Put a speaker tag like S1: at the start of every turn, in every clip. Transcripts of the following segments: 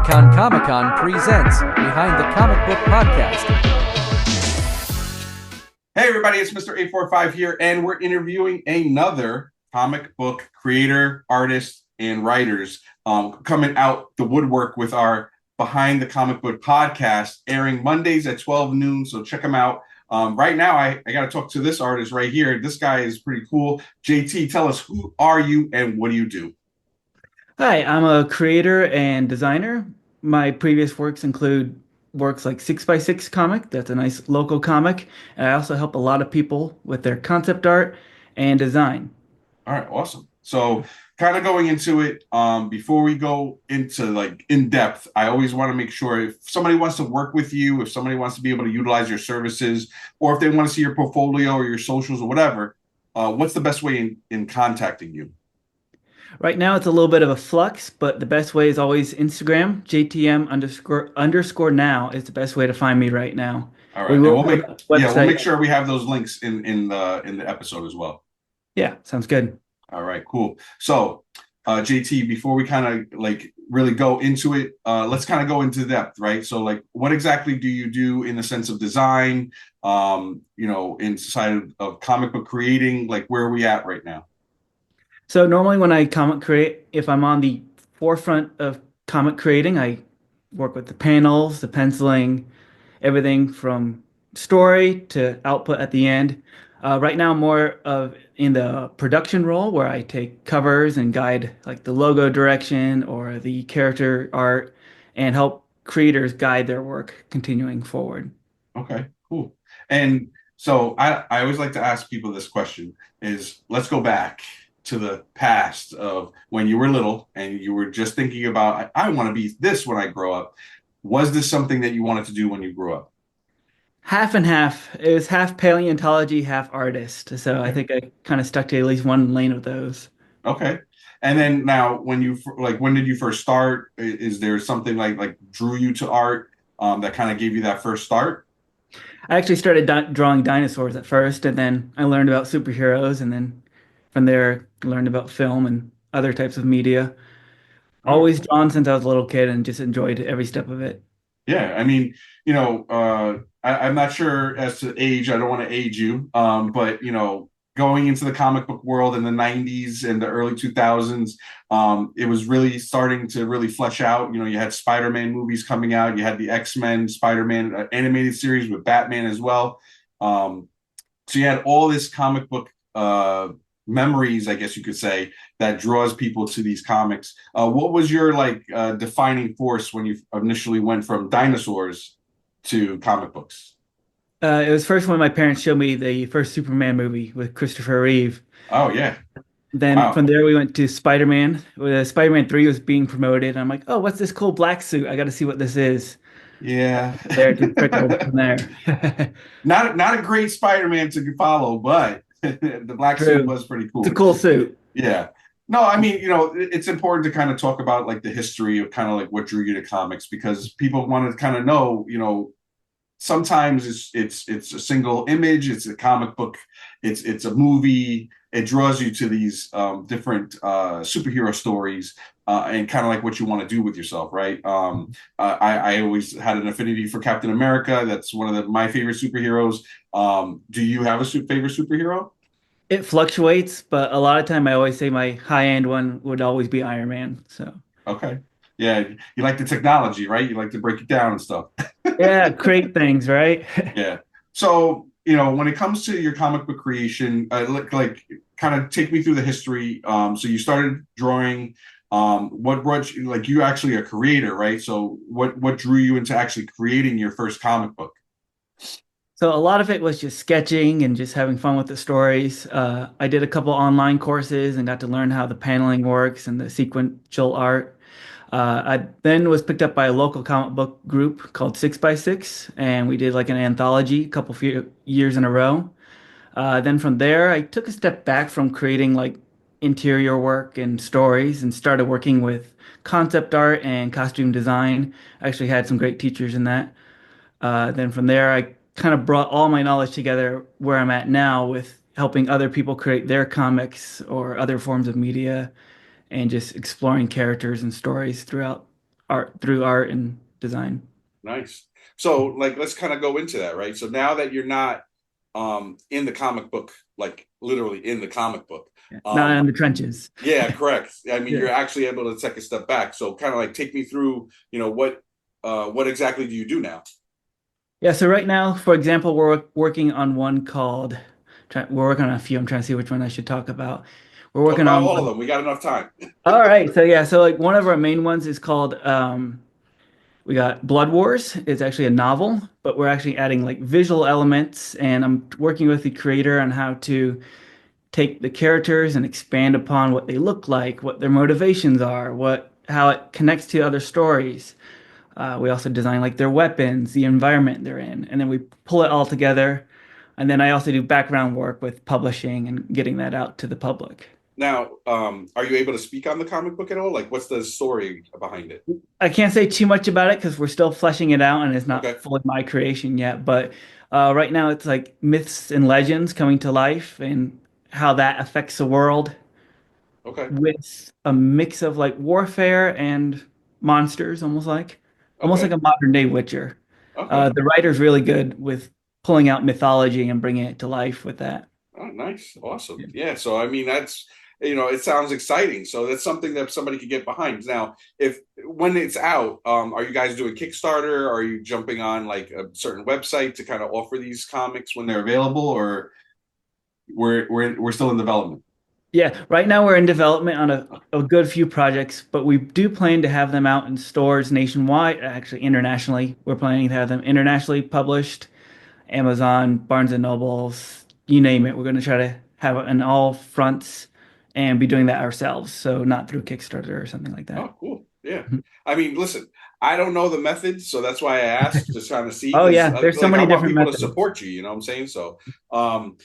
S1: Comic Con presents Behind the Comic Book Podcast.
S2: Hey everybody, it's Mr. 845 here, and we're interviewing another comic book creator, artist, and writers coming out the woodwork with our Behind the Comic Book Podcast, airing Mondays at 12 noon, so check them out. Right now, I got to talk to this artist right here. This guy is pretty cool. JT, tell us, who are you and what do you do?
S3: Hi, I'm a creator and designer. My previous works include works like 6x6 comic, that's a nice local comic. And I also help a lot of people with their concept art and design.
S2: All right, awesome. So, kind of going into it, before we go into like in depth, I always want to make sure if somebody wants to work with you, if somebody wants to be able to utilize your services, or if they want to see your portfolio or your socials or whatever, what's the best way in contacting you?
S3: Right now it's a little bit of a flux, but the best way is always Instagram. JTM underscore now is the best way to find me right now.
S2: All right,
S3: We
S2: and
S3: will
S2: we'll
S3: have
S2: make
S3: a
S2: we'll make
S3: website.
S2: sure we have those links in the episode as well.
S3: Yeah, sounds good.
S2: All right, cool. So, JT, before we kind of like really go into it, let's kind of go into depth, right? So, like, what exactly do you do in the sense of design? Inside of comic book creating, like, where are we at right now?
S3: So normally when I comic create, if I'm on the forefront of comic creating, I work with the panels, the penciling, everything from story to output at the end. Right now, I'm more of in the production role where I take covers and guide like the logo direction or the character art and help creators guide their work continuing forward.
S2: Okay, cool. And so I always like to ask people this question is let's go back to the past of when you were little and you were just thinking about, I want to be this when I grow up. Was this something that you wanted to do when you grew up?
S3: Half and half. It was half paleontology, half artist. So I
S2: Okay.
S3: think I kind of stuck to at least one lane of those.
S2: Okay. And then now when when did you first start? Is there something like drew you to art that kind of gave you that first start?
S3: I actually started drawing dinosaurs at first, and then I learned about superheroes, and then from there, learned about film and other types of media.
S2: All right,
S3: Always
S2: cool.
S3: drawn since I was a little kid and just enjoyed every step of it.
S2: Yeah, I mean, I'm not sure as to age. I don't want to age you, but going into the comic book world in the '90s and the early 2000s, it was really starting to really flesh out. You know, you had Spider-Man movies coming out. You had the X-Men, Spider-Man animated series with Batman as well. Um, so you had all this comic book memories, I guess you could say, that draws people to these comics. What was your defining force when you initially went from dinosaurs to comic books?
S3: It was first when my parents showed me the first Superman movie with Christopher Reeve.
S2: Oh yeah,
S3: Then
S2: wow,
S3: from there, we went to Spider-Man. Spider-Man 3 was being promoted. And I'm like, oh, what's this cool black suit? I got to see what this is.
S2: yeah.
S3: There it just trickled from there.
S2: Not a great Spider-Man to follow, but the black suit
S3: True.
S2: was pretty
S3: It's a
S2: cool.
S3: cool suit.
S2: Yeah. No, I mean, it's important to kind of talk about like the history of kind of like what drew you to comics because people want to kind of know, sometimes it's a single image, it's a comic book, it's a movie. It draws you to these different superhero stories and kind of like what you want to do with yourself, right? I always had an affinity for Captain America. That's one of my favorite superheroes. Do you have a favorite superhero?
S3: It fluctuates, but a lot of time I always say my high-end one would always be Iron Man. So
S2: Okay. Yeah, you like the technology, right? You like to break it down and stuff.
S3: yeah, create things, right?
S2: Yeah. So, when it comes to your comic book creation, like kind of take me through the history. So you started drawing. What brought you, like you actually a creator, right? So what drew you into actually creating your first comic book?
S3: So a lot of it was just sketching and just having fun with the stories. I did a couple online courses and got to learn how the paneling works and the sequential art. I then was picked up by a local comic book group called 6x6, and we did like an anthology a couple few years in a row. Then from there, I took a step back from creating like interior work and stories and started working with concept art and costume design. I actually had some great teachers in that. Then from there, I kind of brought all my knowledge together where I'm at now with helping other people create their comics or other forms of media and just exploring characters and stories throughout art and design.
S2: Nice. So like let's kind of go into that, right? So now that you're not in the comic book, like literally in the comic book,
S3: Yeah. Not
S2: um
S3: in the trenches.
S2: yeah, correct. I mean,
S3: Yeah.
S2: you're actually able to take a step back. So kind of like take me through, what exactly do you do now?
S3: Yeah, so right now, for example, we're working on one called, we're working on a few. I'm trying to see which one I should talk about. We're
S2: Talk
S3: working
S2: about
S3: on
S2: all of
S3: one.
S2: them. We got enough time.
S3: All right, so yeah, so like one of our main ones is called we got Blood Wars. It's actually a novel, but we're actually adding like visual elements, and I'm working with the creator on how to take the characters and expand upon what they look like, what their motivations are, what how it connects to other stories. We also design like their weapons, the environment they're in, and then we pull it all together. And then I also do background work with publishing and getting that out to the public.
S2: Now, are you able to speak on the comic book at all? Like, what's the story behind it?
S3: I can't say too much about it because we're still fleshing it out and it's
S2: Okay.
S3: not fully my creation yet. But right now it's like myths and legends coming to life and how that affects the world
S2: Okay.
S3: with a mix of like warfare and monsters, almost like
S2: Okay.
S3: a modern day Witcher.
S2: Okay.
S3: The writer's really good with pulling out mythology and bringing it to life with that.
S2: Oh, nice. Awesome.
S3: Yeah.
S2: Yeah. So, I mean, it sounds exciting. So that's something that somebody could get behind. Now, if when it's out, are you guys doing Kickstarter? Are you jumping on like a certain website to kind of offer these comics when they're available, or we're still in development?
S3: Yeah, right now we're in development on a good few projects, but we do plan to have them out in stores nationwide, actually internationally. We're planning to have them internationally published, Amazon, Barnes and Nobles, you name it. We're going to try to have it on all fronts and be doing that ourselves. So not through Kickstarter or something like that.
S2: Oh, cool. Yeah. I mean, listen, I don't know the method, so that's why I asked, just trying to see,
S3: Oh
S2: because
S3: yeah, there's so
S2: like I
S3: many
S2: want
S3: different
S2: people to
S3: methods.
S2: support you. You know what I'm saying? So,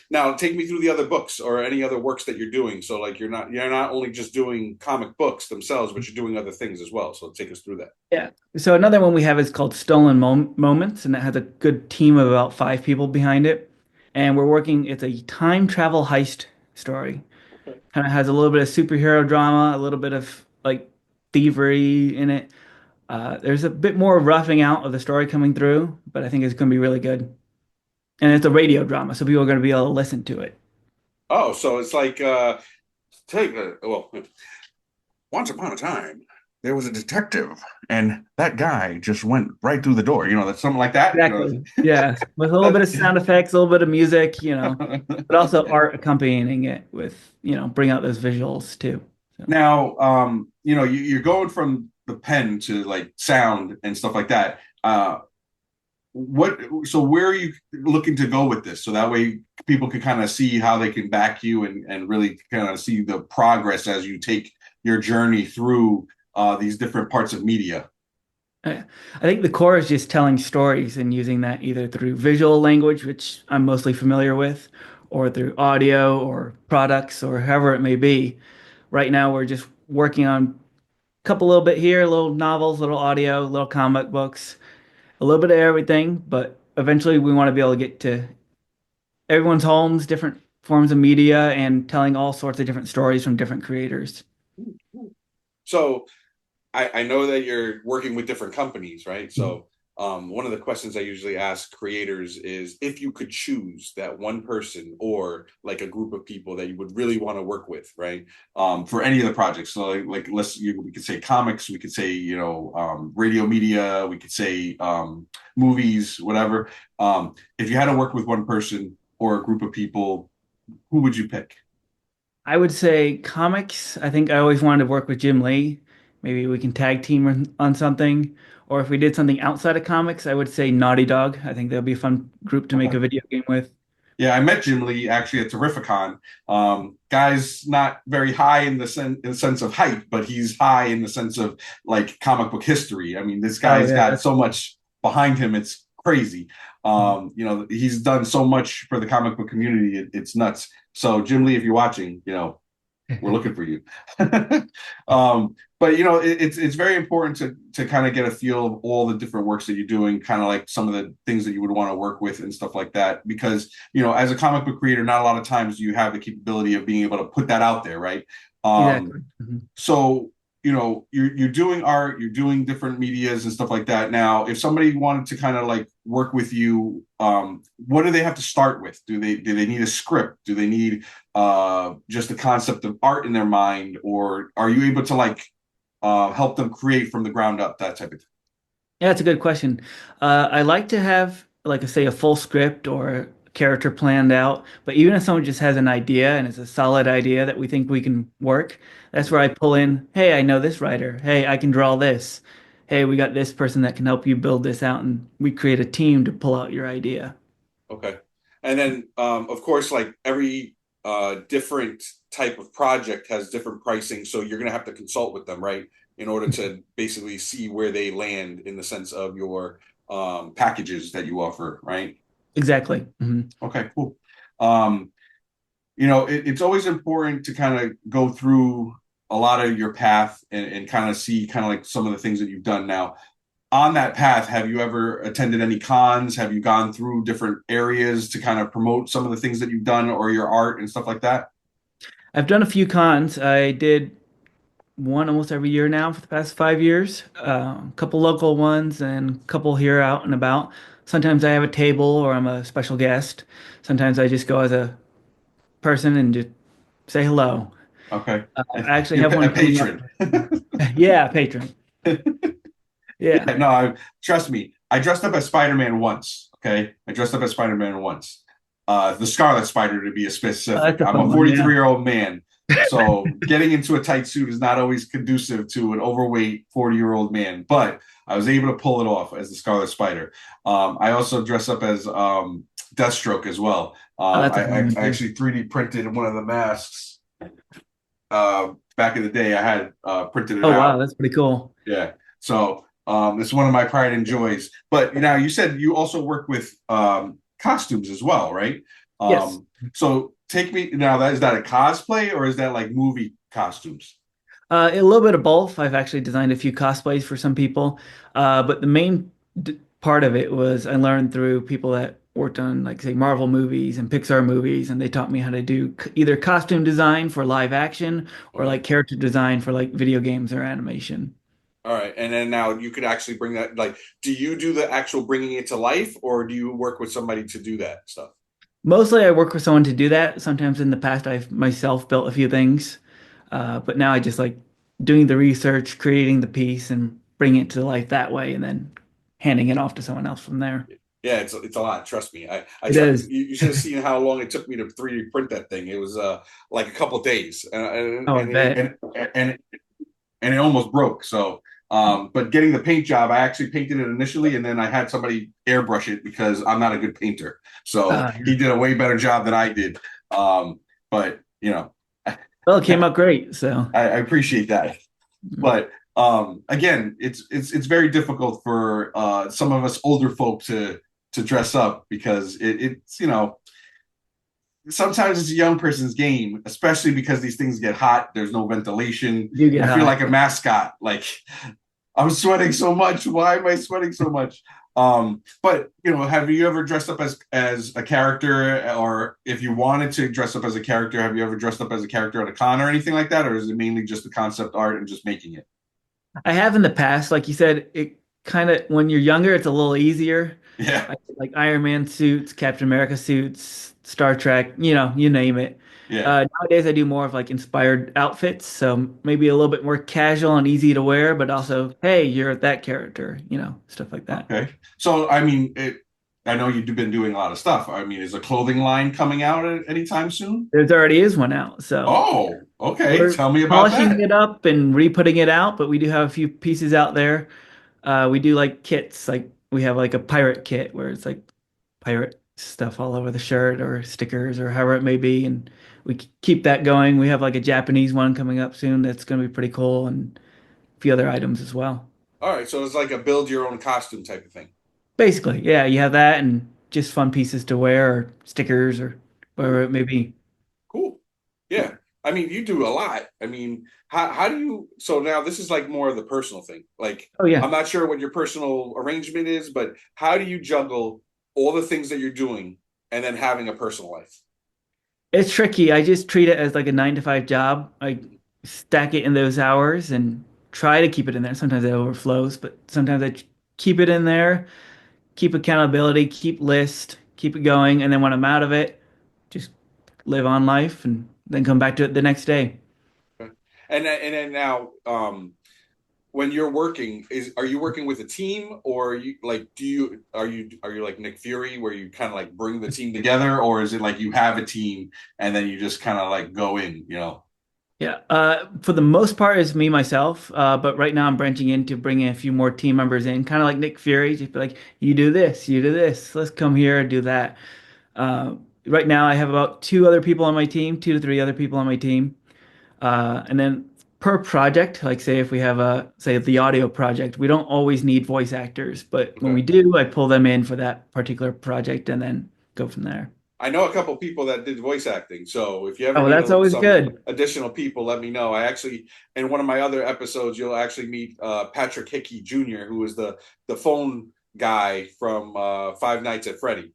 S2: now take me through the other books or any other works that you're doing. So, like, you're not only just doing comic books themselves, but you're doing other things as well. So, take us through that.
S3: Yeah. So another one we have is called Stolen Moments, and it has a good team of about 5 people behind it. And we're working, it's a time travel heist story.
S2: Okay.
S3: Kind of has a little bit of superhero drama, a little bit of like thievery in it. There's a bit more roughing out of the story coming through, but I think it's going to be really good. And it's a radio drama, so people are going to be able to listen to it.
S2: Oh, so it's like well, once upon a time, there was a detective, and that guy just went right through the door. That's something like that.
S3: Exactly. Yeah. With a little bit of sound effects, a little bit of music, but also art accompanying it with, bring out those visuals too. So.
S2: Now, you're going from the pen to like sound and stuff like that. So where are you looking to go with this? So that way people can kind of see how they can back you and really kind of see the progress as you take your journey through these different parts of media.
S3: I think the core is just telling stories and using that either through visual language, which I'm mostly familiar with, or through audio or products or however it may be. Right now, we're just working on a couple little bit here, little novels, little audio, little comic books, a little bit of everything. But eventually, we want to be able to get to everyone's homes, different forms of media, and telling all sorts of different stories from different creators.
S2: So I know that you're working with different companies, right? So one of the questions I usually ask creators is if you could choose that one person or like a group of people that you would really want to work with, right? For any of the projects. So we could say comics, we could say, radio media, we could say movies, whatever. If you had to work with one person or a group of people, who would you pick?
S3: I would say comics. I think I always wanted to work with Jim Lee. Maybe we can tag team on something. Or if we did something outside of comics, I would say Naughty Dog. I think that'd be a fun group to make
S2: Okay.
S3: a video game with.
S2: Yeah, I met Jim Lee actually at Terrificon. Guy's not very high in the sense of height, but he's high in the sense of like comic book history. I mean, this
S3: Oh
S2: guy's
S3: yeah,
S2: got
S3: that's
S2: so much behind him; it's crazy. He's done so much for the comic book community; it's nuts. So, Jim Lee, if you're watching, we're looking for you. But it's very important to kind of get a feel of all the different works that you're doing, kind of like some of the things that you would want to work with and stuff like that. Because as a comic book creator, not a lot of times do you have the capability of being able to put that out there, right?
S3: exactly. Mhm.
S2: So you're doing art, you're doing different medias and stuff like that. Now, if somebody wanted to kind of like work with you, what do they have to start with? Do they need a script? Do they need just the concept of art in their mind, or are you able to like help them create from the ground up, that type of thing?
S3: Yeah, that's a good question. I like to have, like, say, a full script or a character planned out. But even if someone just has an idea and it's a solid idea that we think we can work, that's where I pull in, hey, I know this writer. Hey, I can draw this. Hey, we got this person that can help you build this out, and we create a team to pull out your idea.
S2: Okay. And then, of course, like every different type of project has different pricing. So you're going to have to consult with them, right? In order to basically see where they land in the sense of your packages that you offer, right?
S3: Exactly.
S2: Okay, cool. Um, it's always important to kind of go through a lot of your path and kind of see kind of like some of the things that you've done now on that path. Have you ever attended any cons? Have you gone through different areas to kind of promote some of the things that you've done or your art and stuff like that?
S3: I've done a few cons. I did one almost every year now for the past 5 years. A couple local ones and a couple here out and about. Sometimes I have a table or I'm a special guest. Sometimes I just go as a person and just say hello.
S2: Okay.
S3: I actually
S2: You're
S3: have
S2: a
S3: one coming up.
S2: patron.
S3: Yeah, patron. Yeah.
S2: Yeah, no, trust me. I dressed up as Spider-Man once. Okay, I dressed up as Spider-Man once. The Scarlet Spider, to be a specific.
S3: That's a
S2: I'm a
S3: fun one. Yeah.
S2: 43-year-old man, so getting into a tight suit is not always conducive to an overweight 40-year-old man. But I was able to pull it off as the Scarlet Spider. I also dress up as Deathstroke as well.
S3: Oh, that's a
S2: I
S3: fun one too.
S2: actually 3D printed one of the masks back in the day. I had printed it
S3: Oh, wow.
S2: out.
S3: That's pretty cool.
S2: Yeah. So it's one of my pride and joys. But now you said you also work with costumes as well, right?
S3: Yes.
S2: So take me now. That is that a cosplay or is that like movie costumes?
S3: A little bit of both. I've actually designed a few cosplays for some people, but the main part of it was I learned through people that worked on, like, say, Marvel movies and Pixar movies, and they taught me how to do either costume design for live action or
S2: Okay.
S3: like character design for like video games or animation.
S2: All right. And then now you could actually bring that. Like, do you do the actual bringing it to life, or do you work with somebody to do that stuff?
S3: Mostly, I work with someone to do that. Sometimes in the past, I've myself built a few things, but now I just like doing the research, creating the piece, and bringing it to life that way, and then handing it off to someone else from there.
S2: Yeah, it's a lot. Trust me. I
S3: It
S2: tried.
S3: is.
S2: You should have seen how long it took me to 3D print that thing. It was like a couple days,
S3: Oh, I bet.
S2: and and it almost broke. So, but getting the paint job, I actually painted it initially, and then I had somebody airbrush it because I'm not a good painter. So
S3: Yeah.
S2: he did a way better job than I did. But I,
S3: Well, it came out great. So,
S2: I appreciate that. But again, it's very difficult for some of us older folk to dress up because it's sometimes it's a young person's game, especially because these things get hot. There's no ventilation.
S3: you get
S2: I feel
S3: hot.
S2: like a mascot. Like I'm sweating so much. Why am I sweating so much? But have you ever dressed up as a character, or if you wanted to dress up as a character, have you ever dressed up as a character at a con or anything like that, or is it mainly just the concept art and just making it?
S3: I have in the past, like you said, it kind of when you're younger, it's a little easier.
S2: Yeah,
S3: Like Iron Man suits, Captain America suits, Star Trek, you name it.
S2: yeah.
S3: Nowadays, I do more of like inspired outfits, so maybe a little bit more casual and easy to wear, but also, hey, you're that character, stuff like that.
S2: Okay. So I mean, I know you've been doing a lot of stuff. I mean, is a clothing line coming out anytime soon?
S3: There's already is one out, so
S2: Oh, okay.
S3: we're
S2: Tell me about
S3: polishing
S2: that.
S3: it up and re-putting it out, but we do have a few pieces out there. We do like kits, like we have like a pirate kit where it's like pirate stuff all over the shirt or stickers or however it may be, and we keep that going. We have like a Japanese one coming up soon that's going to be pretty cool, and a few other items as well.
S2: All right. So it's like a build your own costume type of thing.
S3: Basically, yeah, you have that and just fun pieces to wear or stickers or whatever it may be.
S2: Cool. Yeah. I mean, you do a lot. I mean, how do you, so now this is like more of the personal thing. Like,
S3: Oh yeah,
S2: I'm not sure what your personal arrangement is, but how do you juggle all the things that you're doing and then having a personal life?
S3: it's tricky. I just treat it as like a 9 to 5 job. I stack it in those hours and try to keep it in there. Sometimes it overflows, but sometimes keep it in there, keep accountability, keep list, keep it going, and then when I'm out of it, just live on life and then come back to it the next day.
S2: And then now, when you're working, is are you working with a team, or are you like do you are you like Nick Fury where you kind of like bring the team together, or is it like you have a team and then you just kind of like go in, you know?
S3: Yeah, for the most part, it's me myself. But right now, I'm branching into bringing a few more team members in, kind of like Nick Fury. Just be like, you do this, you do this. Let's come here and do that. Uh, right now, I have about two other people on my team, two to three other people on my team. And then per project, like say if we have a say the audio project, we don't always need voice actors, but when
S2: Okay.
S3: we do, I pull them in for that particular project and then go from there.
S2: I know a couple people that did voice acting, so if you ever
S3: Oh,
S2: need
S3: that's always
S2: some
S3: good.
S2: additional people, let me know. I actually, in one of my other episodes, you'll actually meet Patrick Hickey Jr., who is the phone guy from Five Nights at Freddy.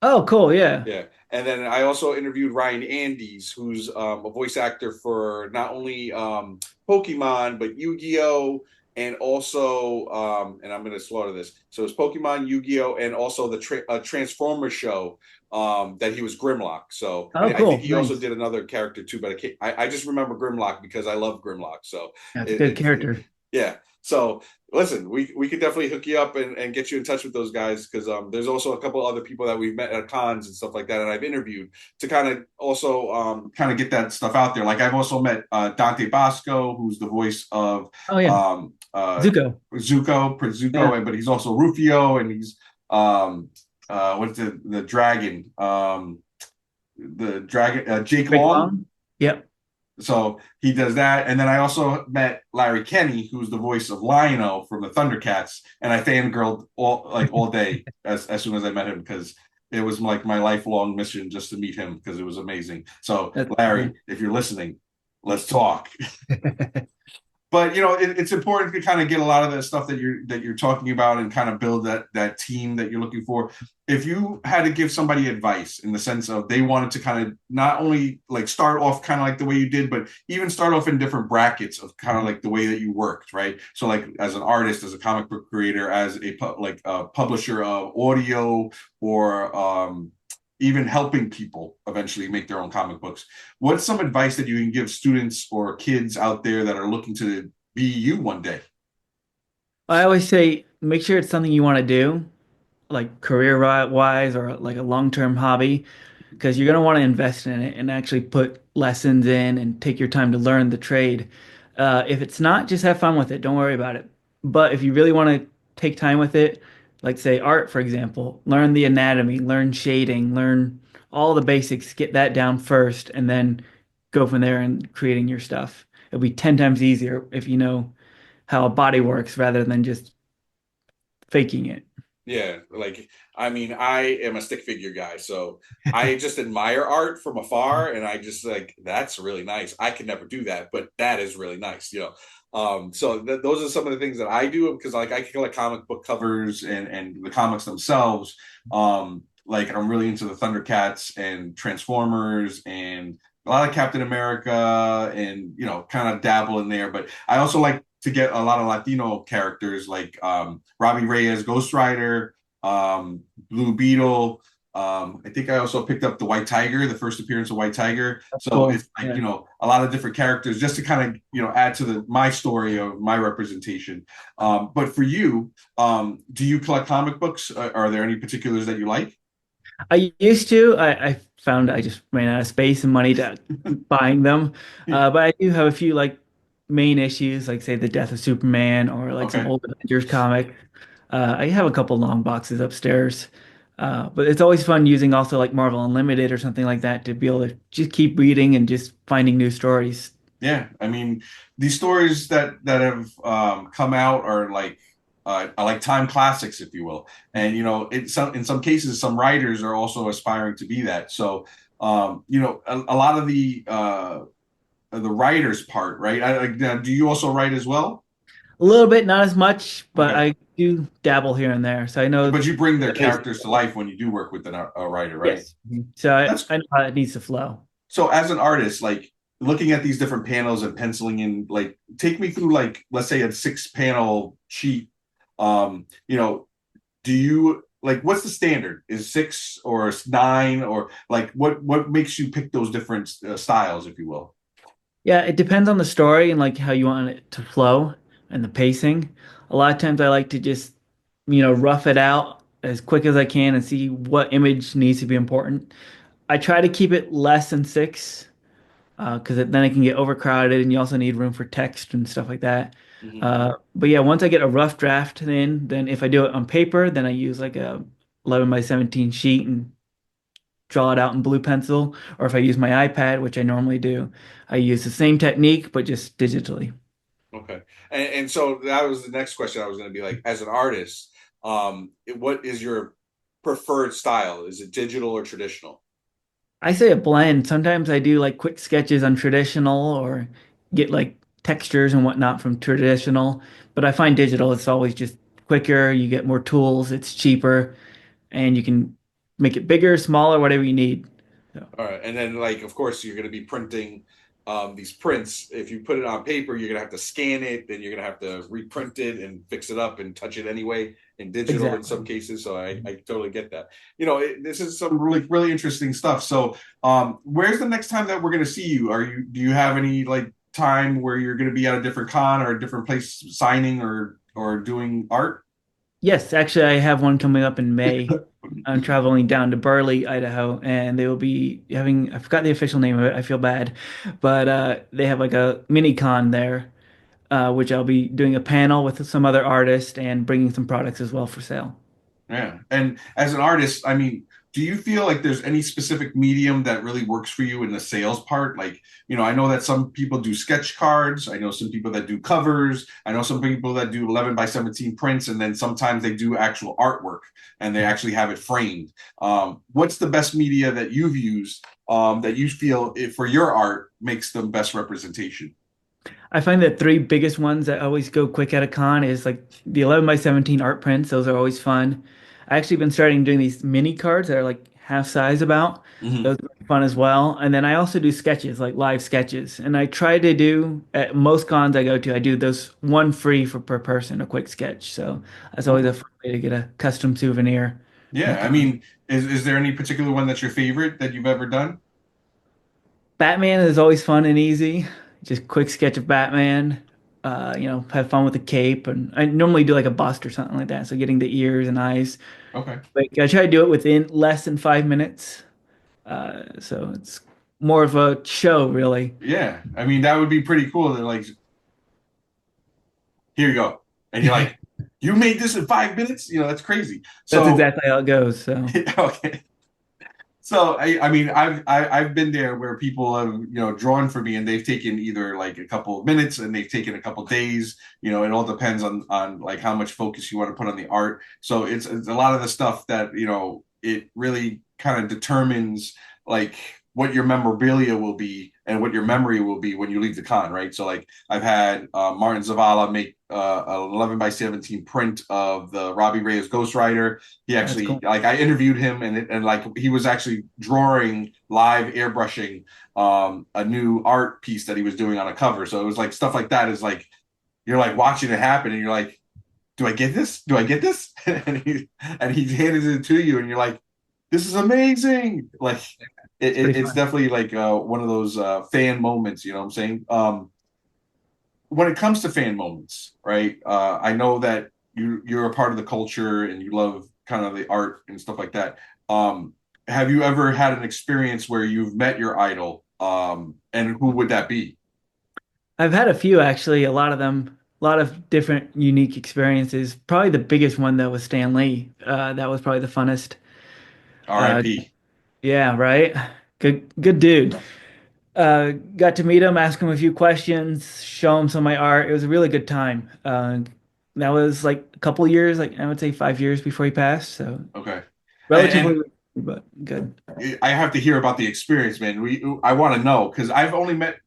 S3: Oh, cool. Yeah.
S2: Yeah, and then I also interviewed Ryan Andes, who's a voice actor for not only Pokemon but Yu-Gi-Oh, and also and I'm going to slaughter this. So it's Pokemon, Yu-Gi-Oh, and also the Transformer show that he was Grimlock. So
S3: Oh,
S2: I think
S3: cool.
S2: he also
S3: Nice.
S2: did another character too, but I just remember Grimlock because I love Grimlock. So
S3: That's a good
S2: it's
S3: character.
S2: yeah. So listen, we could definitely hook you up and get you in touch with those guys because there's also a couple other people that we've met at cons and stuff like that, and I've interviewed to kind of also kind of get that stuff out there. Like I've also met Dante Bosco, who's the voice of
S3: Oh, yeah.
S2: um, uh,
S3: Zuko.
S2: Zuko, Prince Zuko,
S3: Yeah.
S2: but he's also Rufio, and he's what's the dragon, the dragon, Jake
S3: Jake
S2: Long.
S3: Long. Yep.
S2: So he does that. And then I also met Larry Kenny, who's the voice of Lion-O from the Thundercats. And I fangirled all day as soon as I met him because it was like my lifelong mission just to meet him because it was amazing. So
S3: That's
S2: Larry,
S3: funny.
S2: if you're listening, let's talk. But you know it's important to kind of get a lot of the stuff that you're talking about and kind of build that team that you're looking for. If you had to give somebody advice in the sense of they wanted to kind of not only like start off kind of like the way you did, but even start off in different brackets of kind of like the way that you worked, right? So like as an artist, as a comic book creator, as like a publisher of audio, or even helping people eventually make their own comic books. What's some advice that you can give students or kids out there that are looking to be you one day?
S3: I always say make sure it's something you want to do, like career wise or like a long-term hobby, because you're going to want to invest in it and actually put lessons in and take your time to learn the trade. If it's not, just have fun with it. Don't worry about it. But if you really want to take time with it, like say art, for example, learn the anatomy, learn shading, learn all the basics, get that down first, and then go from there and creating your stuff. It'll be 10 times easier if you know how a body works rather than just faking it.
S2: Yeah, like I mean, I am a stick figure guy, so I just admire art from afar, and I just like that's really nice. I could never do that, but that is really nice, you know. So those are some of the things that I do because like I collect comic book covers and the comics themselves. Like I'm really into the Thundercats and Transformers and a lot of Captain America, and you know, kind of dabble in there. But I also like to get a lot of Latino characters like Robbie Reyes, Ghost Rider, Blue Beetle. I think I also picked up the White Tiger, the first appearance of White Tiger.
S3: That's
S2: So
S3: cool.
S2: it's like,
S3: Yeah.
S2: you know, a lot of different characters just to kind of, you know, add to my story of my representation. But for you, do you collect comic books? Are there any particulars that you like?
S3: I used to. I found I just ran out of space and money to keep buying them. But I do have a few like main issues, like say the Death of Superman or like some
S2: Okay.
S3: old Avengers comic. I have a couple long boxes upstairs. But it's always fun using also like Marvel Unlimited or something like that to be able to just keep reading and just finding new stories.
S2: Yeah, I mean, these stories that have come out are like time classics, if you will. And you know, in some cases, some writers are also aspiring to be that. So, you know, a lot of the writers part, right? Do you also write as well?
S3: A little bit, not as much, but
S2: Okay,
S3: I do dabble here and there. So I know
S2: but you bring their
S3: the basics
S2: characters to
S3: of it.
S2: life when you do work with a writer, right?
S3: Yes. So
S2: That's
S3: I know how it needs to flow.
S2: so as an artist, like looking at these different panels and penciling in, like, take me through, like, let's say a 6 panel sheet. You know, do you like, what's the standard? Is 6 or 9, or like what makes you pick those different styles, if you will?
S3: Yeah, it depends on the story and like how you want it to flow and the pacing. A lot of times I like to just, rough it out as quick as I can and see what image needs to be important. I try to keep it less than six, because then it can get overcrowded and you also need room for text and stuff like that.
S2: Mhm.
S3: But yeah, once I get a rough draft in, then if I do it on paper, then I use like a 11 by 17 sheet and draw it out in blue pencil. Or if I use my iPad, which I normally do, I use the same technique, but just digitally.
S2: Okay. And so that was the next question I was going to be like, as an artist, what is your preferred style? Is it digital or traditional?
S3: I say a blend. Sometimes I do like quick sketches on traditional or get like textures and whatnot from traditional. But I find digital, it's always just quicker. You get more tools, it's cheaper, and you can make it bigger, smaller, whatever you need. So,
S2: All right. And then, like, of course, you're going to be printing these prints. If you put it on paper, you're going to have to scan it, then you're going to have to reprint it and fix it up and touch it anyway in digital in some
S3: exactly.
S2: cases. So I totally get that. This is some really, really interesting stuff. So, where's the next time that we're going to see you? Do you have any, like, time where you're going to be at a different con or a different place signing or doing art?
S3: Yes, actually, I have one coming up in May. I'm traveling down to Burley, Idaho, and they will be having, I forgot the official name of it. I feel bad, but they have like a mini con there, which I'll be doing a panel with some other artists and bringing some products as well for sale.
S2: Yeah. And as an artist, I mean, do you feel like there's any specific medium that really works for you in the sales part? Like, I know that some people do sketch cards. I know some people that do covers. I know some people that do 11 by 17 prints, and then sometimes they do actual artwork and they actually have it framed. What's the best media that you've used, that you feel for your art makes the best representation?
S3: I find the three biggest ones that always go quick at a con is like the 11 by 17 art prints. Those are always fun. I actually been starting doing these mini cards that are like half size about.
S2: Hmm.
S3: Those are fun as well. And then I also do sketches, like live sketches. And I try to do at most cons I go to, I do those one free for per person, a quick sketch. So that's always a
S2: Okay.
S3: fun way to get a custom souvenir from a
S2: Yeah. I
S3: con.
S2: mean, is there any particular one that's your favorite that you've ever done?
S3: Batman is always fun and easy. Just quick sketch of Batman. Have fun with the cape, and I normally do like a bust or something like that. So getting the ears and eyes.
S2: Okay.
S3: Like I try to do it within less than 5 minutes. So it's more of a show, really.
S2: Yeah, I mean that would be pretty cool. They're like, here you go, and you're like, you made this in 5 minutes. That's crazy.
S3: That's
S2: So
S3: exactly how it goes. So
S2: okay, so I mean I've been there where people have drawn for me, and they've taken either like a couple of minutes and they've taken a couple of days. It all depends on like how much focus you want to put on the art. So it's a lot of the stuff that it really kind of determines like what your memorabilia will be and what your memory will be when you leave the con, right? So like I've had Martin Zavala make an 11 by 17 print of the Robbie Reyes Ghost Rider. He
S3: that's
S2: actually,
S3: cool.
S2: like, I interviewed him, and like he was actually drawing live airbrushing a new art piece that he was doing on a cover. So it was like stuff like that is like you're like watching it happen and you're like, do I get this? Do I get this? And he handed it to you and you're like, this is amazing. Like
S3: It's pretty
S2: it's
S3: fun.
S2: definitely like one of those fan moments, you know what I'm saying? When it comes to fan moments, right? I know that you're a part of the culture and you love kind of the art and stuff like that. Have you ever had an experience where you've met your idol? And who would that be?
S3: I've had a few actually. A lot of them, a lot of different unique experiences. Probably the biggest one though was Stan Lee. That was probably the funnest. Uh,
S2: R.I.P.
S3: yeah, right. Good dude. Got to meet him, ask him a few questions, show him some of my art. It was a really good time. That was like a couple years, like I would say 5 years before he passed. So
S2: Okay. And
S3: relatively, but good.
S2: I have to hear about the experience, man. I want to know because I've only met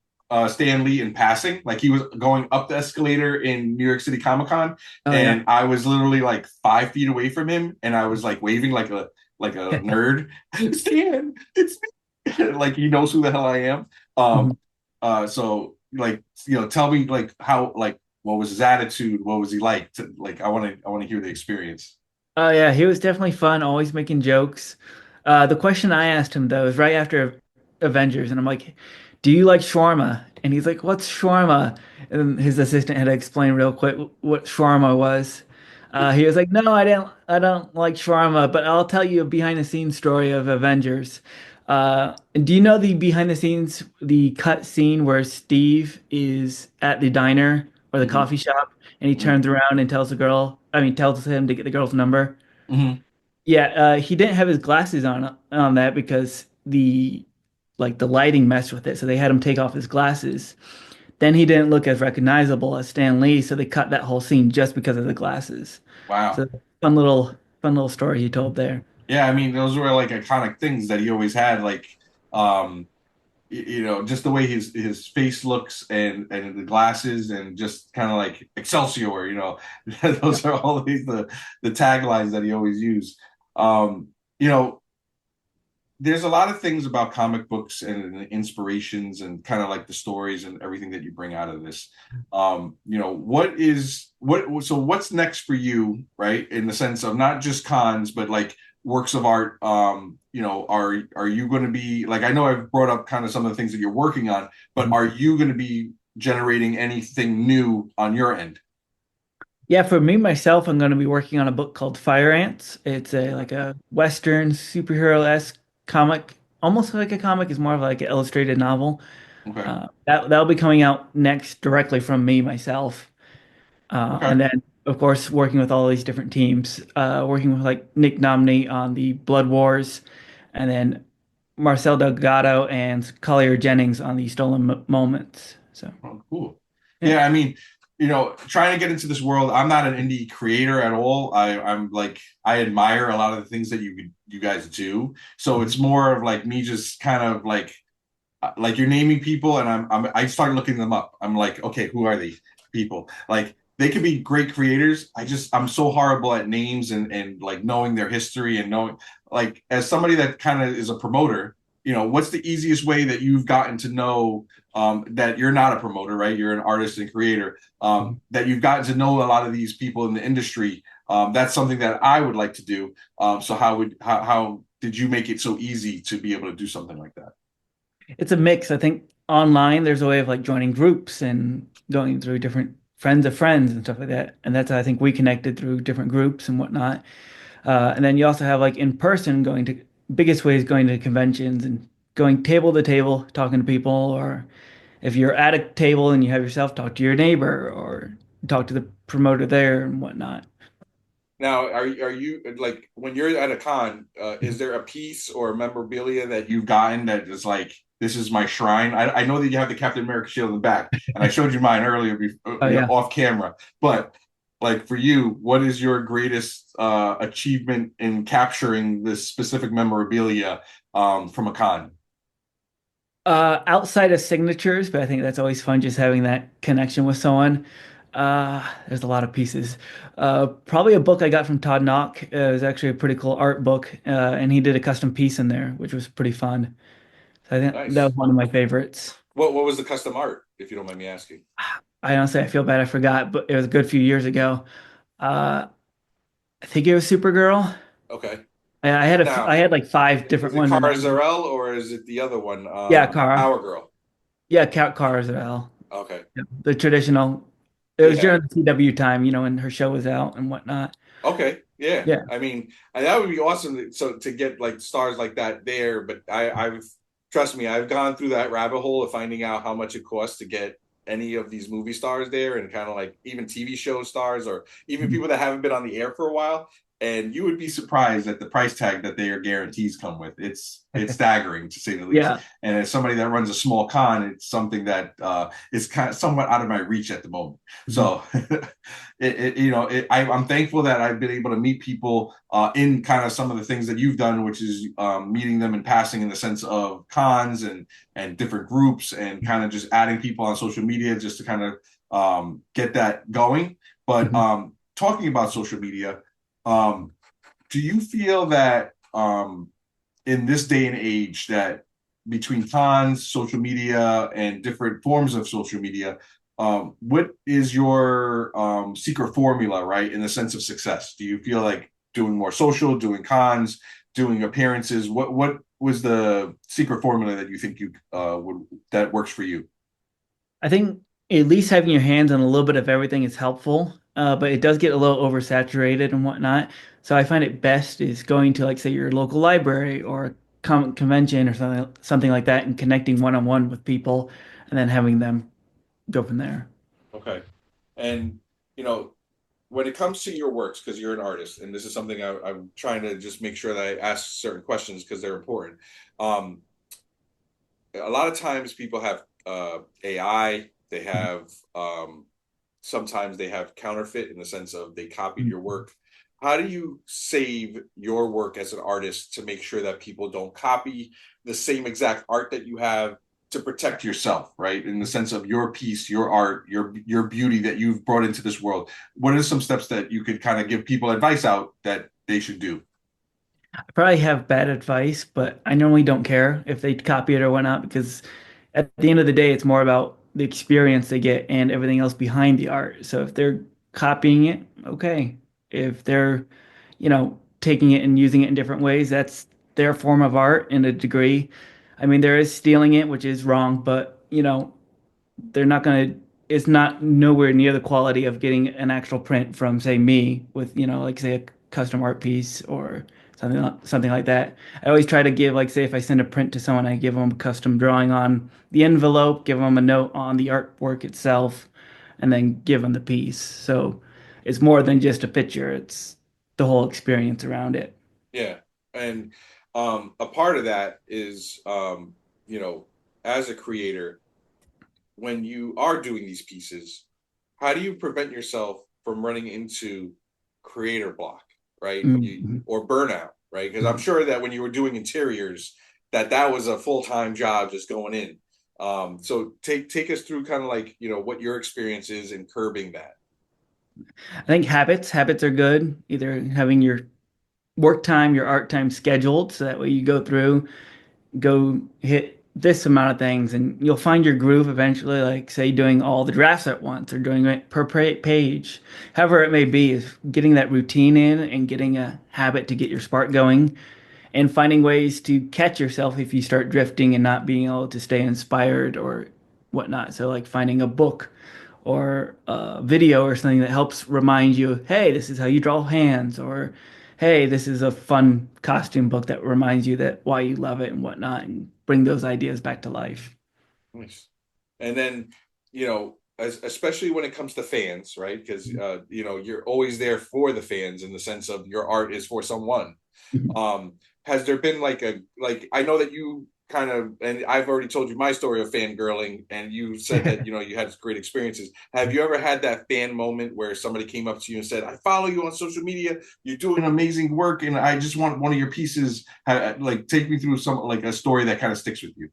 S2: Stan Lee in passing. Like he was going up the escalator in New York City Comic Con,
S3: Oh yeah.
S2: and I was literally like 5 feet away from him, and I was like waving like a nerd. Stan, it's me. Like he knows who the hell I am. Um,
S3: Mhm.
S2: So like, tell me like how, like, what was his attitude? What was he like? Like, I want to hear the experience.
S3: Oh yeah, he was definitely fun, always making jokes. The question I asked him though is right after Avengers, and I'm like, "Do you like shawarma?" And he's like, "What's shawarma?" And his assistant had to explain real quick what shawarma was. He was like, "No, I don't like shawarma, but I'll tell you a behind the scenes story of Avengers." Do you know the behind the scenes, the cut scene where Steve is at the diner or the
S2: Hmm.
S3: coffee shop? And he
S2: Hmm.
S3: turns around and tells the girl, I mean, tells him to get the girl's number.
S2: Hmm.
S3: Yeah, he didn't have his glasses on that because the lighting messed with it, so they had him take off his glasses. Then he didn't look as recognizable as Stan Lee, so they cut that whole scene just because of the glasses.
S2: Wow.
S3: So fun little story he told there.
S2: Yeah, I mean, those were like iconic things that he always had. Like, um, just the way his face looks, and the glasses, and just kind of like Excelsior.
S3: Yeah.
S2: Those are always the taglines that he always used. Um, you know, there's a lot of things about comic books and the inspirations and kind of like the stories and everything that you bring out of this. So what's next for you, right? In the sense of not just cons, but like works of art. Are you going to be like, I know I've brought up kind of some of the things that you're working on, but are you going to be generating anything new on your end?
S3: Yeah, for me myself, I'm going to be working on a book called Fire Ants. It's a like a Western superhero-esque comic, almost like a comic. It's more of like an illustrated novel.
S2: Okay.
S3: That'll be coming out next directly from me myself.
S2: Okay.
S3: And then of course working with all these different teams, working with like Nick Nomney on the Blood Wars, and then Marcel Delgado and Collier Jennings on the Stolen Moments. So
S2: Oh, cool.
S3: yeah.
S2: Yeah, I mean, trying to get into this world, I'm not an indie creator at all. I'm like, I admire a lot of the things that you guys do. So it's more of like me just kind of like you're naming people, and I started looking them up. I'm like, okay, who are these people? Like, they could be great creators. I'm so horrible at names, and like knowing their history, and knowing, like, as somebody that kind of is a promoter, what's the easiest way that you've gotten to know, that you're not a promoter, right? You're an artist and creator, that you've gotten to know a lot of these people in the industry. That's something that I would like to do. So how did you make it so easy to be able to do something like that?
S3: It's a mix. I think online there's a way of like joining groups and going through different friends of friends and stuff like that. And that's how I think we connected through different groups and whatnot. And then you also have like in person going to biggest way is going to conventions and going table to table, talking to people, or if you're at a table and you have yourself talk to your neighbor or talk to the promoter there and whatnot.
S2: Now, are you like, when you're at a con, is there a piece or memorabilia that you've gotten that is like, this is my shrine? I know that you have the Captain America shield in the back, and I showed you mine earlier,
S3: Oh yeah.
S2: off camera. But like, for you, what is your greatest achievement in capturing this specific memorabilia, from a con?
S3: Outside of signatures, but I think that's always fun just having that connection with someone. There's a lot of pieces. Probably a book I got from Todd Knock. It was actually a pretty cool art book, and he did a custom piece in there, which was pretty fun. So I think that
S2: Nice.
S3: was one of my favorites.
S2: What was the custom art, if you don't mind me asking?
S3: I honestly, I feel bad I forgot, but it was a good few years ago. Uh, I think it was Supergirl.
S2: Okay.
S3: I
S2: Now,
S3: had like five
S2: is
S3: different
S2: it
S3: ones in
S2: Kara
S3: that.
S2: Zor-El, or is it the other one,
S3: Yeah, Kara.
S2: Power Girl?
S3: Yeah, Cat Car as well.
S2: Okay.
S3: Yeah, the traditional. It was
S2: Yeah.
S3: during the CW time, when her show was out and whatnot.
S2: Okay, yeah.
S3: Yeah.
S2: I mean, that would be awesome. So to get like stars like that there, but I've trust me, I've gone through that rabbit hole of finding out how much it costs to get any of these movie stars there, and kind of like even TV show stars, or even people that haven't been on the air for a while. And you would be surprised at the price tag that their guarantees come with. It's staggering, to say the least.
S3: Yeah.
S2: And as somebody that runs a small con, it's something that is kind of somewhat out of my reach at the moment.
S3: Mhm.
S2: So I'm thankful that I've been able to meet people in kind of some of the things that you've done, which is meeting them and passing in the sense of cons and different groups, and kind of just adding people on social media just to kind of get that going. But
S3: Mhm.
S2: talking about social media, um, do you feel that in this day and age that between cons, social media, and different forms of social media, what is your secret formula, right, in the sense of success? Do you feel like doing more social, doing cons, doing appearances? What was the secret formula that you think you would that works for you?
S3: I think at least having your hands on a little bit of everything is helpful, but it does get a little oversaturated and whatnot. So I find it best is going to like say your local library or a comic convention or something like that and connecting one-on-one with people and then having them go from there.
S2: Okay. And you know, when it comes to your works, because you're an artist, and this is something I'm trying to just make sure that I ask certain questions because they're important. Um, a lot of times people have AI, they have sometimes they have counterfeit in the sense of they copied your work. How do you save your work as an artist to make sure that people don't copy the same exact art that you have to protect yourself, right? In the sense of your piece, your art, your beauty that you've brought into this world. What are some steps that you could kind of give people advice out that they should do?
S3: I probably have bad advice, but I normally don't care if they copy it or whatnot because at the end of the day, it's more about the experience they get and everything else behind the art. So if they're copying it, okay. If they're, taking it and using it in different ways, that's their form of art in a degree. I mean, there is stealing it, which is wrong, but they're not going to it's not nowhere near the quality of getting an actual print from say me with like say a custom art piece or something like that. I always try to give like say if I send a print to someone, I give them a custom drawing on the envelope, give them a note on the artwork itself, and then give them the piece. So it's more than just a picture, it's the whole experience around it.
S2: Yeah. And a part of that is you know, as a creator, when you are doing these pieces, how do you prevent yourself from running into creator block, right?
S3: Mhm.
S2: Or burnout, right? Because I'm sure that when you were doing interiors, that was a full-time job just going in. So take us through kind of like, what your experience is in curbing that.
S3: I think habits are good. Either having your work time, your art time scheduled, so that way you go through, go hit this amount of things, and you'll find your groove eventually. Like say doing all the drafts at once or doing it per page, however it may be, is getting that routine in and getting a habit to get your spark going, and finding ways to catch yourself if you start drifting and not being able to stay inspired or whatnot. So like finding a book or a video or something that helps remind you, hey, this is how you draw hands, or hey, this is a fun costume book that reminds you that why you love it and whatnot, and bring those ideas back to life.
S2: Nice. And then, especially when it comes to fans, right? Because you're always there for the fans in the sense of your art is for someone. Um, has there been like I know that you kind of, and I've already told you my story of fangirling, and you said that you had great experiences. Have you ever had that fan moment where somebody came up to you and said, "I follow you on social media. You're doing amazing work, and I just want one of your pieces." Like, take me through some like a story that kind of sticks with you.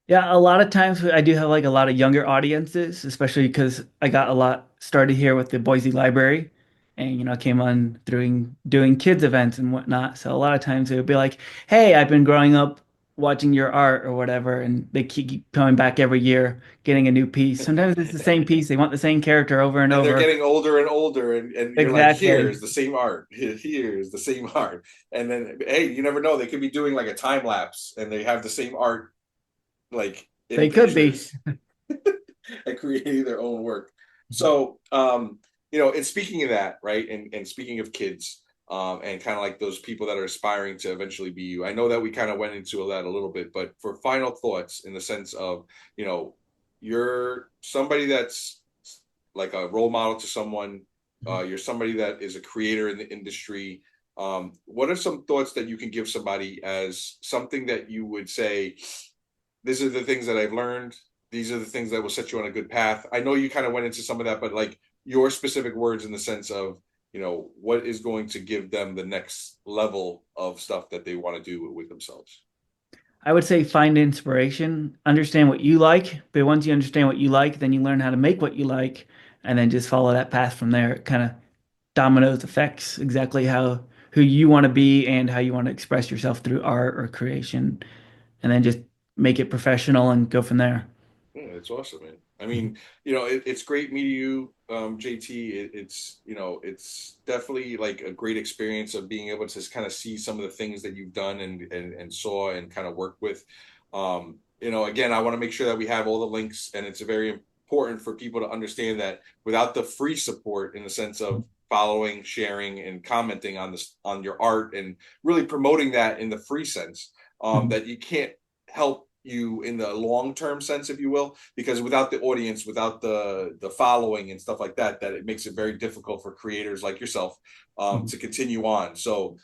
S3: Yeah, a lot of times I do have like a lot of younger audiences, especially because I got a lot started here with the Boise Library, and I came on doing kids events and whatnot. So a lot of times it would be like, "Hey, I've been growing up watching your art or whatever," and they keep coming back every year, getting a new piece. Sometimes it's the same piece; they want the same character over and
S2: And they're
S3: over.
S2: getting older and older, and you're like, here's
S3: Exactly.
S2: the same art, here's the same art, and then hey, you never know, they could be doing like a time lapse and they have the same art like in
S3: They could be.
S2: pictures and creating their own work. So and speaking of that, right, and speaking of kids, and kind of like those people that are aspiring to eventually be you, I know that we kind of went into that a little bit, but for final thoughts in the sense of, you know you're somebody that's like a role model to someone. You're somebody that is a creator in the industry. What are some thoughts that you can give somebody as something that you would say, these are the things that I've learned. These are the things that will set you on a good path. I know you kind of went into some of that, but like your specific words in the sense of, what is going to give them the next level of stuff that they want to do with themselves.
S3: I would say find inspiration, understand what you like, but once you understand what you like, then you learn how to make what you like, and then just follow that path from there. It kind of dominoes effects exactly how who you want to be and how you want to express yourself through art or creation, and then just make it professional and go from there.
S4: Yeah, it's awesome, man. I mean, it's great meeting you, JT. It's definitely like a great experience of being able to kind of see some of the things that you've done and saw and kind of worked with. Again, I want to make sure that we have all the links, and it's very important for people to understand that without the free support in the sense of following, sharing, and commenting on your art and really promoting that in the free sense, that you can't help you in the long-term sense, if you will, because without the audience, without the following and stuff like that it makes it very difficult for creators like yourself to continue on. So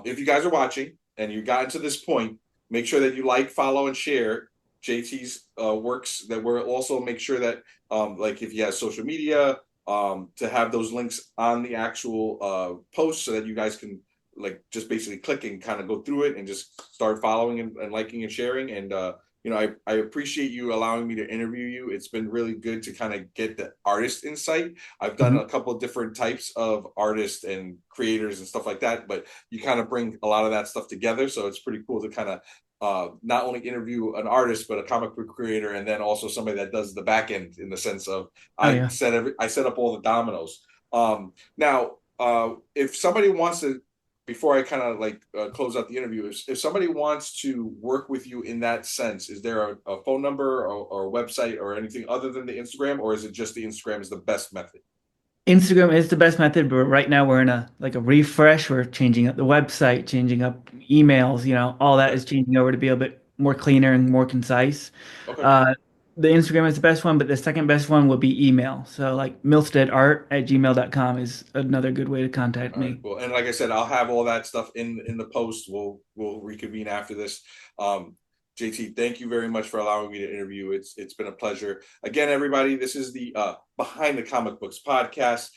S4: if you guys are watching and you got to this point, make sure that you like, follow, and share JT's works. That we're also make sure that like if he has social media, to have those links on the actual post so that you guys can like just basically click and kind of go through it and just start following and liking and sharing. And I appreciate you allowing me to interview you. It's been really good to kind of get the artist insight. I've done a couple of different types of artists and creators and stuff like that, but you kind of bring a lot of that stuff together. So it's pretty cool to kind of not only interview an artist, but a comic book creator, and then also somebody that does the back end in the sense of I set up all the dominoes. Now, if somebody wants to, before I kind of like close out the interview, if somebody wants to work with you in that sense, is there a phone number or a website or anything other than the Instagram, or is it just the Instagram is the best method?
S3: Instagram is the best method, but right now we're in a refresh. We're changing up the website, changing up emails, all that is changing over to be a bit more cleaner and more concise.
S4: Okay.
S3: The Instagram is the best one, but the second best one will be email. So like millsteadart@gmail.com is another good way to contact me.
S4: Well, and like I said, I'll have all that stuff in the post. We'll reconvene after this. JT, thank you very much for allowing me to interview. It's been a pleasure. Again, everybody, this is the Behind the Comic Books podcast.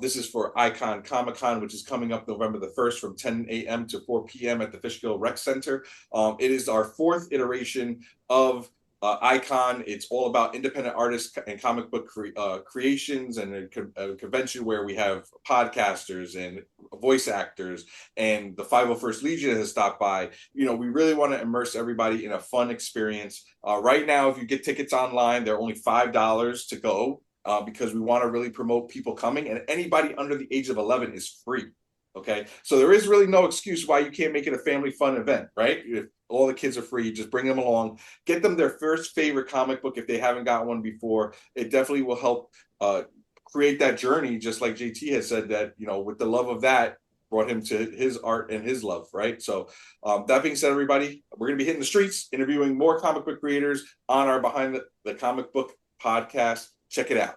S4: This is for Icon Comic Con, which is coming up November the 1st from 10 a.m. to 4 p.m. at the Fishkill Rec Center. It is our fourth iteration of Icon. It's all about independent artists and comic book creations, and a convention where we have podcasters and voice actors, and the 501st Legion has stopped by. We really want to immerse everybody in a fun experience. Right now, if you get tickets online, they're only $5 to go because we want to really promote people coming, and anybody under the age of 11 is free. Okay, so there is really no excuse why you can't make it a family fun event, right? If all the kids are free, just bring them along, get them their first favorite comic book if they haven't got one before. It definitely will help create that journey, just like JT has said that, with the love of that brought him to his art and his love, right? So that being said, everybody, we're going to be hitting the streets, interviewing more comic book creators on our Behind the Comic Book podcast. Check it out.